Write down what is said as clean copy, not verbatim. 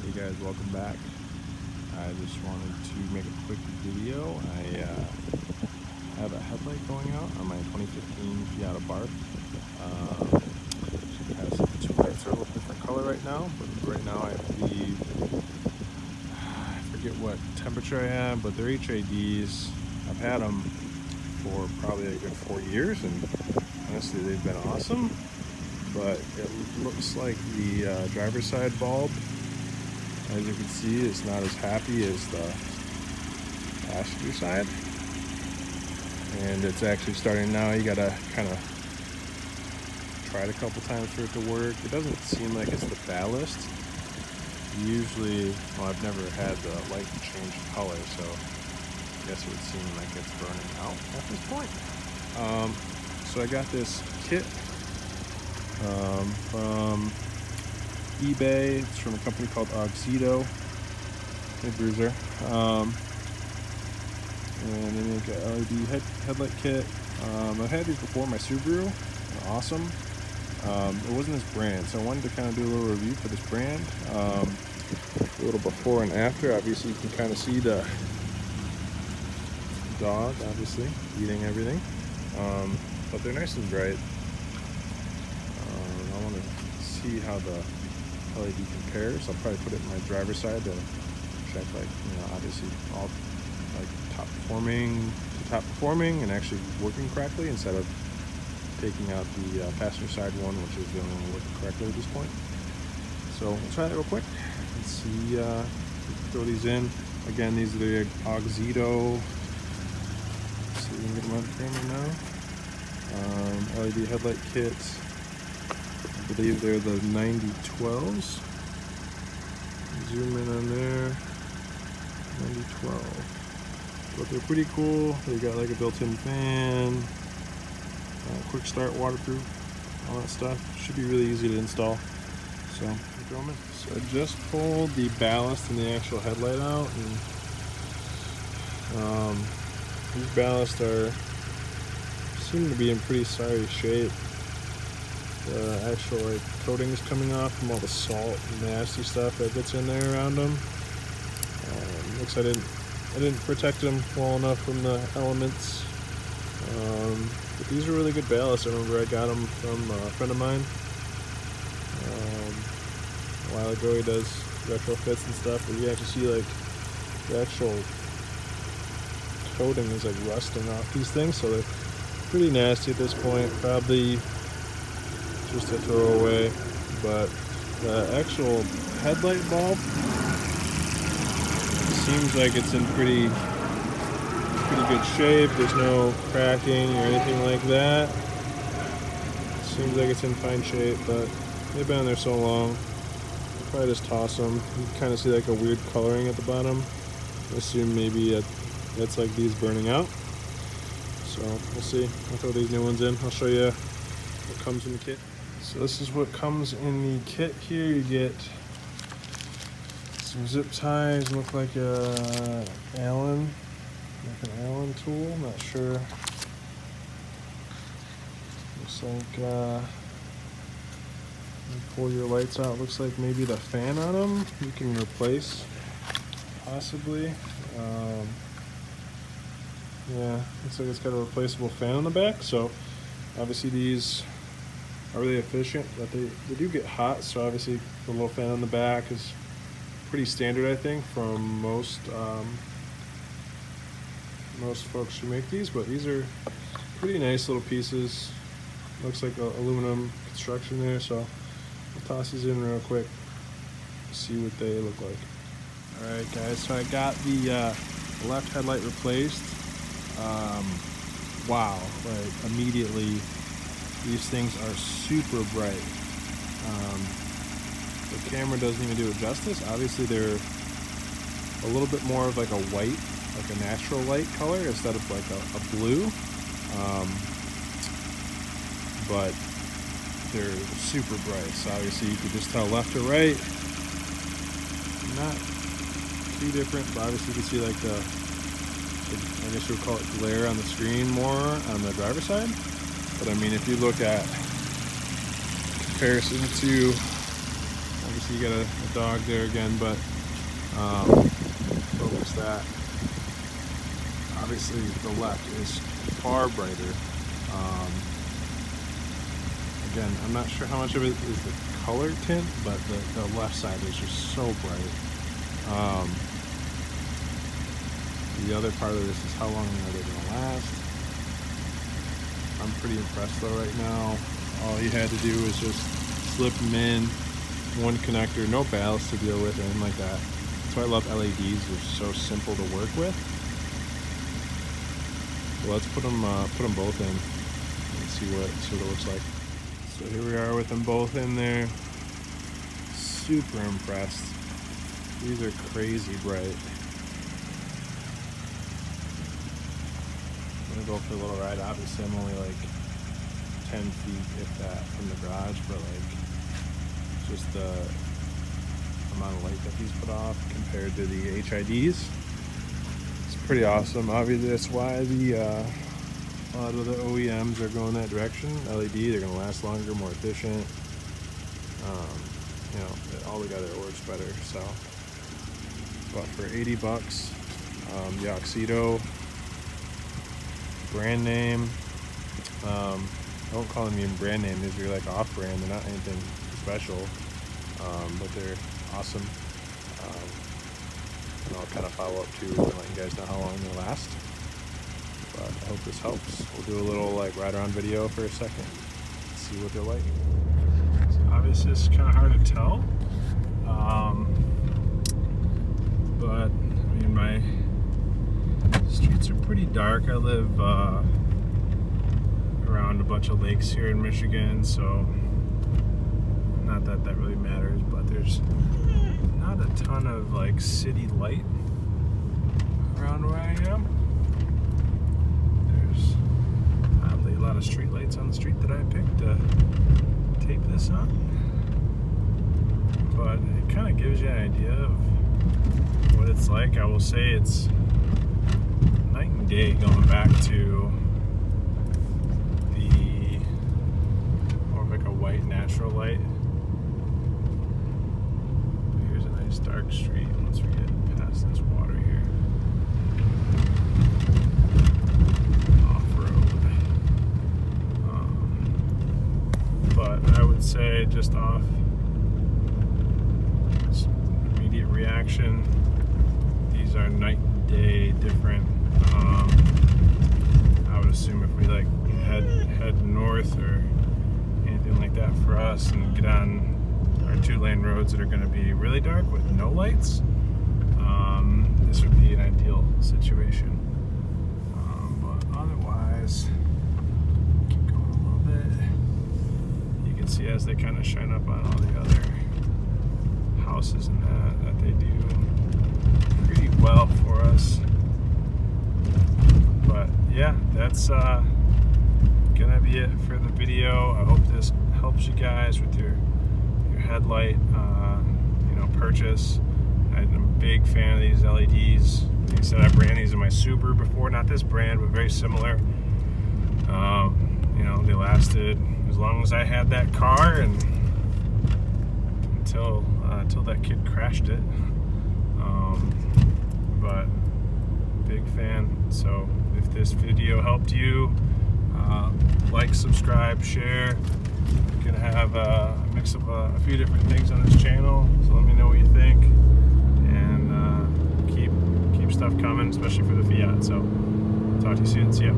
Hey guys, welcome back. I just wanted to make a quick video. I have a headlight going out on my 2015 Fiat Abarth. It has two lights are a little different color right now, but right now I believe, I forget what temperature I have, but they're HIDs. I've had them for probably a good 4 years, and honestly they've been awesome. But it looks like the driver's side bulb, as you can see, is not as happy as the passenger side, and it's actually starting now. You gotta kind of try it a couple times for it to work. It doesn't seem like it's the ballast. Usually, well, I've never had the light change color, so I guess it would seem like it's burning out at this point. So I got this kit from eBay. It's from a company called Auxito LED. And they make a LED headlight kit. I've had these before. My Subaru, they're awesome. It wasn't this brand, so I wanted to kind of do a little review for this brand. A little before and after. Obviously, you can kind of see the dog, obviously, eating everything. But they're nice and bright. I want to see how the LED compares. I'll probably put it in my driver's side to check, like, obviously all like top performing and actually working correctly, instead of taking out the passenger side one, which is the only one working correctly at this point. So we'll try that real quick. Let's see. Throw these in. Again, these are the Auxito. Let's see if we can get them on camera now. LED headlight kits. I believe they're the 9012s. Zoom in on there. 9012. But they're pretty cool. They got like a built-in fan, quick start, waterproof, all that stuff. Should be really easy to install. So I just pulled the ballast and the actual headlight out, and these ballasts seem to be in pretty sorry shape. The actual coating is coming off from all the salt and nasty stuff that gets in there around them. Looks like I didn't protect them well enough from the elements. But these are really good ballasts. I remember I got them from a friend of mine a while ago. He does retrofits and stuff, but you actually see like the actual coating is like rusting off these things, so they're pretty nasty at this point. Probably just to throw away. But the actual headlight bulb seems like it's in pretty good shape. There's no cracking or anything like that. Seems like it's in fine shape, but they've been on there so long, I'll probably just toss them. You can kind of see like a weird coloring at the bottom. I assume maybe it's like these burning out. So we'll see. I'll throw these new ones in. I'll show you what comes in the kit. So this is what comes in the kit here. You get some zip ties, look like an Allen tool, not sure. Looks like you pull your lights out, looks like maybe the fan on them you can replace, possibly. Yeah, looks like it's got a replaceable fan on the back, so obviously these are really efficient, but they do get hot, so obviously the little fan on the back is pretty standard, I think, from most folks who make these. But these are pretty nice little pieces. Looks like aluminum construction there, so I'll toss these in real quick, see what they look like. Alright guys, so I got the left headlight replaced. Wow, like immediately these things are super bright. The camera doesn't even do it justice. Obviously they're a little bit more of like a white, like a natural light color, instead of like a blue. But they're super bright, so obviously you can just tell left or right. Not too different, but obviously you can see like the I guess you would call it glare on the screen more on the driver's side. But I mean, if you look at comparison to obviously you got a dog there again, but focus that. Obviously the left is far brighter. Again, I'm not sure how much of it is the color tint, but the left side is just so bright. The other part of this is how long are they going to last. I'm pretty impressed though right now. All you had to do was just slip them in, one connector, no ballast to deal with, anything like that. That's why I love LEDs, they're so simple to work with. So let's put them both in and see what it looks like. So here we are with them both in there. Super impressed. These are crazy bright. I'm gonna go for a little ride. Obviously I'm only like 10 feet, if that, from the garage, but like just the amount of light that these put off compared to the HIDs, it's pretty awesome. Obviously that's why a lot of the OEMs are going that direction. LED, they're gonna last longer, more efficient. You know, all together it works better. So, but for 80 bucks, the Auxito brand name. I don't call them even brand name. These are like off-brand. They're not anything special, but they're awesome. And I'll kind of follow up too and let you guys know how long they last. But I hope this helps. We'll do a little like ride around video for a second, see what they're like. So obviously it's kind of hard to tell, but I mean my streets are pretty dark. I live around a bunch of lakes here in Michigan, so not that that really matters, but there's not a ton of like city light around where I am. There's oddly a lot of street lights on the street that I picked to tape this on, but it kind of gives you an idea of what it's like. I will say it's night and day going back to the more of like a white natural light. Here's a nice dark street once we get past this water here. Off-road. But I would say just off immediate reaction, these are night and day different. I would assume if we like head north or anything like that for us and get on our 2-lane roads that are going to be really dark with no lights, this would be an ideal situation. But otherwise, keep going a little bit. You can see as they kind of shine up on all the other houses and that they do pretty well for us. But yeah, that's gonna be it for the video. I hope this helps you guys with your headlight purchase. I'm a big fan of these LEDs. Like I said, I ran these in my Subaru before, not this brand, but very similar. They lasted as long as I had that car, and until that kid crashed it. But big fan. So if this video helped you, like, subscribe, share. We're gonna have a mix of a few different things on this channel, so let me know what you think, and keep stuff coming, especially for the Fiat. So talk to you soon. See ya.